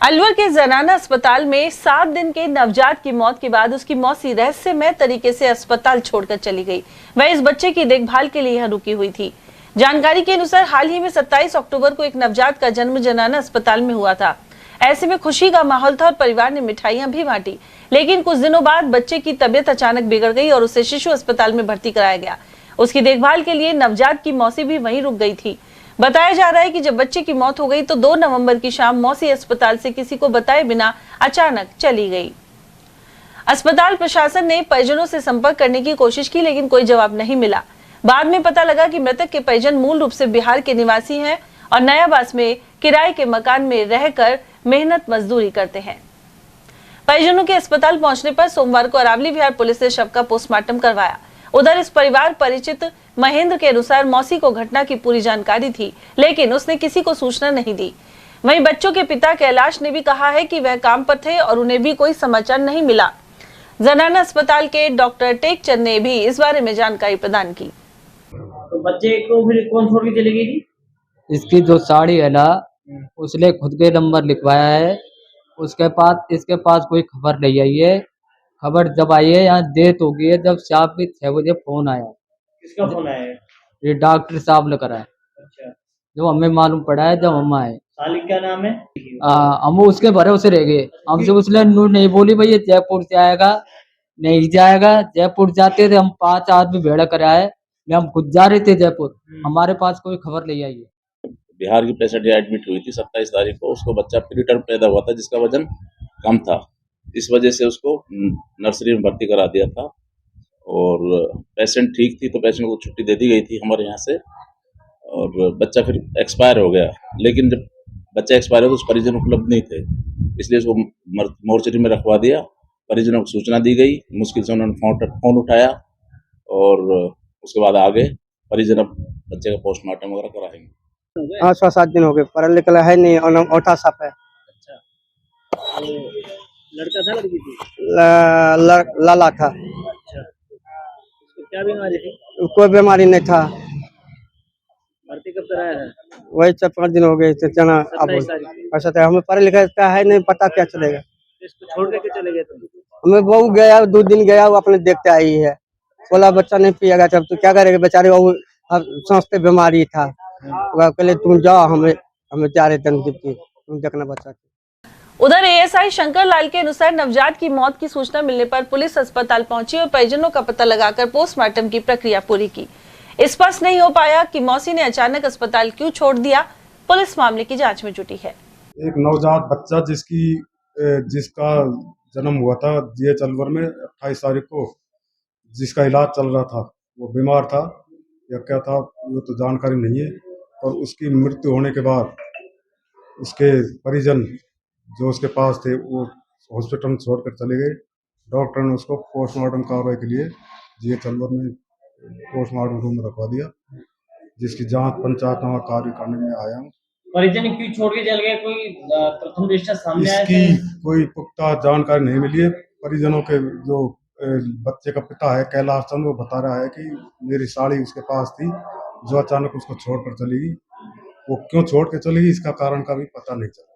अलवर के जनाना अस्पताल में 7 दिन के नवजात की मौत के बाद उसकी मौसी रहस्यमय तरीके से अस्पताल छोड़कर चली गई। वह इस बच्चे की देखभाल के लिए यहाँ रुकी हुई थी। जानकारी के अनुसार हाल ही में 27 अक्टूबर को एक नवजात का जन्म जनाना अस्पताल में हुआ था। ऐसे में खुशी का माहौल था और परिवार ने मिठाइयां भी बांटी, लेकिन कुछ दिनों बाद बच्चे की तबीयत अचानक बिगड़ गई और उसे शिशु अस्पताल में भर्ती कराया गया। उसकी देखभाल के लिए नवजात की मौसी भी वहीं रुक गई थी। बताया जा रहा है कि जब बच्चे की मौत हो गई तो 2 नवंबर की शाम मौसी अस्पताल से किसी को बताए बिना अचानक चली गई। अस्पताल प्रशासन ने परिजनों से संपर्क करने की कोशिश की, लेकिन कोई जवाब नहीं मिला। बाद में पता लगा कि मृतक के परिजन मूल रूप से बिहार के निवासी हैं और नयाबास में किराए के मकान में रहकर मेहनत मजदूरी करते हैं। परिजनों के अस्पताल पहुंचने पर सोमवार को अरावली विहार पुलिस ने शव का पोस्टमार्टम करवाया। उधर इस परिवार परिचित महेंद्र के अनुसार मौसी को घटना की पूरी जानकारी थी, लेकिन उसने किसी को सूचना नहीं दी। वहीं बच्चों के पिता कैलाश ने भी कहा है कि वह काम पर थे और उन्हें भी कोई समाचार नहीं मिला। जनाना अस्पताल के डॉक्टर टेकचंद ने भी इस बारे में जानकारी प्रदान की। तो बच्चे को फिर कौन छोड़ के चले गई? इसकी जो साड़ी है ना, उसने खुद के नंबर लिखवाया है। इसके पास कोई खबर नहीं आई है। खबर जब आई है यहाँ डेथ हो गई है, जब शाम के 6 बजे फोन आया। किसका फोन आया है? ये डॉक्टर साहब ने करा है। अच्छा, जब हमें मालूम पड़ा है, जब हम आए। सालिक क्या नाम है? हम उसके भरोसे रह गए। हमसे उसने नहीं बोली भाई ये जयपुर से आएगा, नहीं जाएगा। जयपुर जाते थे हम 5 आदमी भेड़ा कराए, हम खुद जा रहे थे जयपुर। हमारे पास कोई खबर नहीं आई है। बिहार की पेशेंट एडमिट हुई थी 27 तारीख को। उसको बच्चा प्रीटर्म पैदा हुआ था जिसका वजन कम था। इस वजह से उसको नर्सरी में भर्ती करा दिया था और पेशेंट ठीक थी तो पेशेंट को छुट्टी दे दी गई थी हमारे यहाँ से। और बच्चा फिर एक्सपायर हो गया, लेकिन जब बच्चा एक्सपायर हो तो उस परिजन उपलब्ध नहीं थे, इसलिए उसको मोर्चरी में रखवा दिया। परिजनों को सूचना दी गई, मुश्किल से उन्होंने फोन उठाया और उसके बाद आगे परिजन अब बच्चे का पोस्टमार्टम वगैरह कराएंगे। हाँ, 6-7 दिन हो गए। पढ़ा लिखा है नहीं और औटा साफ है। अच्छा, तो लड़का था लड़की थी? लाला था। अच्छा, उसको क्या बीमारी थी? कोई बीमारी नहीं था। भर्ती कब कराया है? वही 4-5 दिन हो गए थे। जना अब 27 तारीख को। ऐसा था। हमें पढ़ा लिखा का है नहीं, पता क्या चलेगा। इसको छोड़ के चले गए तुम? हमें बहू गया 2 दिन गया, वो अपने देखते आई है। बोला बच्चा नहीं पिएगा तब तो क्या करेगा बेचारे, वो समझते बीमारी था। वह कहले तुम जाओ, हमें जा रहे थे तुम देखना बच्चा। उधर एएसआई शंकर लाल के अनुसार नवजात की मौत की सूचना मिलने पर पुलिस अस्पताल पहुंची और परिजनों का पता लगाकर पोस्टमार्टम की प्रक्रिया पूरी की। स्पष्ट नहीं हो पाया कि मौसी ने अचानक अस्पताल क्यों छोड़ दिया। पुलिस मामले की जांच में जुटी है। एक नवजात बच्चा जिसका जन्म हुआ था जीएच अलवर में 28 तारीख को, जिसका इलाज चल रहा था, वो बीमार था या क्या था वो तो जानकारी नहीं है। और उसकी मृत्यु होने के बाद उसके परिजन जो उसके पास थे वो हॉस्पिटल छोड़कर चले गए। डॉक्टर ने उसको पोस्टमार्टम कार्रवाई के लिए जीएच अलवर में पोस्टमार्टम रूम में रखवा दिया, जिसकी जांच पंचायतनामा कार्य करने में आया हूँ। परिजन क्यों छोड़ के चल गए? कोई प्रथम दृष्टया सामने आया? इसकी कोई पुख्ता जानकारी नहीं मिली है। परिजनों के जो बच्चे का पिता है कैलाश चंद, वो बता रहा है कि मेरी साड़ी उसके पास थी जो अचानक उसको छोड़कर चली गई। वो क्यों छोड़ के चली गई इसका कारण का भी पता नहीं चला।